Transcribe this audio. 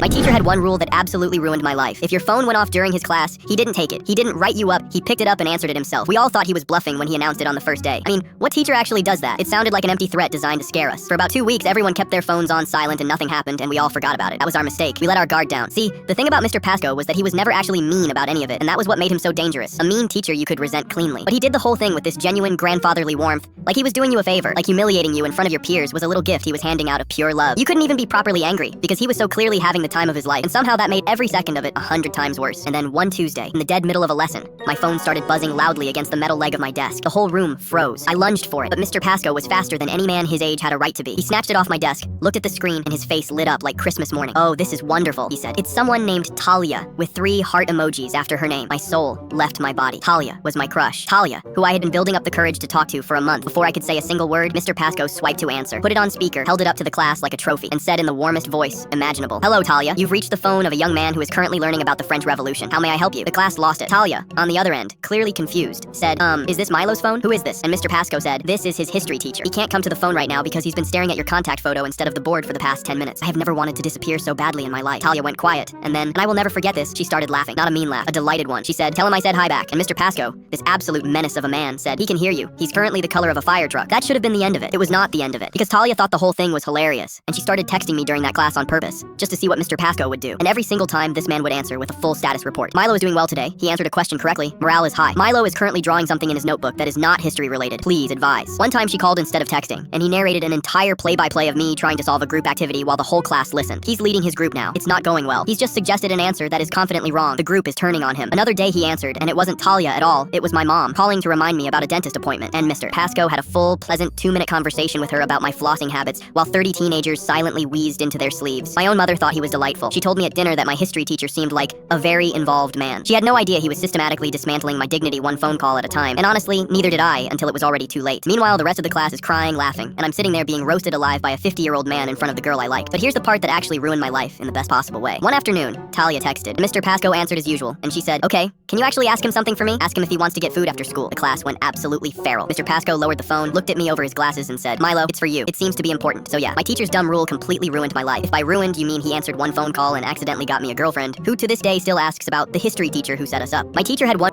My teacher had one rule that absolutely ruined my life. If your phone went off during his class, he didn't take it. He didn't write you up, he picked it up and answered it himself. We all thought he was bluffing when he announced it on the first day. I mean, what teacher actually does that? It sounded like an empty threat designed to scare us. For about 2 weeks, everyone kept their phones on silent and nothing happened, and we all forgot about it. That was our mistake. We let our guard down. See, the thing about Mr. Pasco was that he was never actually mean about any of it, and that was what made him so dangerous. A mean teacher you could resent cleanly. But he did the whole thing with this genuine grandfatherly warmth, like he was doing you a favor, like humiliating you in front of your peers was a little gift he was handing out of pure love. You couldn't even be properly angry, because he was so clearly having the time of his life, and somehow that made every second of it 100 times worse. And then one Tuesday, in the dead middle of a lesson, my phone started buzzing loudly against the metal leg of my desk. The whole room froze. I lunged for it, but Mr. Pasco was faster than any man his age had a right to be. He snatched it off my desk, looked at the screen, and his face lit up like Christmas morning. "Oh, this is wonderful," he said. "It's someone named Talia, with 3 heart emojis after her name." My soul left my body. Talia was my crush. Talia, who I had been building up the courage to talk to for a month. Before I could say a single word, Mr. Pasco swiped to answer, put it on speaker, held it up to the class like a trophy, and said in the warmest voice imaginable, "Hello, Talia. You've reached the phone of a young man who is currently learning about the French Revolution. How may I help you?" The class lost it. Talia, on the other end, clearly confused, said, "Is this Milo's phone? Who is this?" And Mr. Pasco said, "This is his history teacher. He can't come to the phone right now because he's been staring at your contact photo instead of the board for the past 10 minutes. I have never wanted to disappear so badly in my life." Talia went quiet, and I will never forget this, she started laughing. Not a mean laugh, a delighted one. She said, "Tell him I said hi back." And Mr. Pasco, this absolute menace of a man, said, "He can hear you. He's currently the color of a fire truck." That should have been the end of it. It was not the end of it, because Talia thought the whole thing was hilarious, and she started texting me during that class on purpose, just to see what Mr. Pasco would do. And every single time, this man would answer with a full status report. "Milo is doing well today. He answered a question correctly. Morale is high. Milo is currently drawing something in his notebook that is not history related. Please advise." One time she called instead of texting, and he narrated an entire play-by-play of me trying to solve a group activity while the whole class listened. He's leading his group now. It's not going well. He's just suggested an answer that is confidently wrong. The group is turning on him. Another day he answered, and it wasn't Talia at all. It was my mom, calling to remind me about a dentist appointment. And Mr. Pasco had a full, pleasant 2-minute conversation with her about my flossing habits, while 30 teenagers silently wheezed into their sleeves. My own mother thought he was delightful. She told me at dinner that my history teacher seemed like a very involved man. She had no idea he was systematically dismantling my dignity one phone call at a time. And honestly, neither did I until it was already too late. Meanwhile, the rest of the class is crying, laughing, and I'm sitting there being roasted alive by a 50-year-old man in front of the girl I liked. But here's the part that actually ruined my life in the best possible way. One afternoon, Talia texted. Mr. Pasco answered as usual, and she said, "Okay, can you actually ask him something for me? Ask him if he wants to get food after school." The class went absolutely feral. Mr. Pasco lowered the phone, looked at me over his glasses, and said, "Milo, it's for you. It seems to be important." So yeah, my teacher's dumb rule completely ruined my life. If by ruined you mean he answered one phone call and accidentally got me a girlfriend, who to this day still asks about the history teacher who set us up. My teacher had one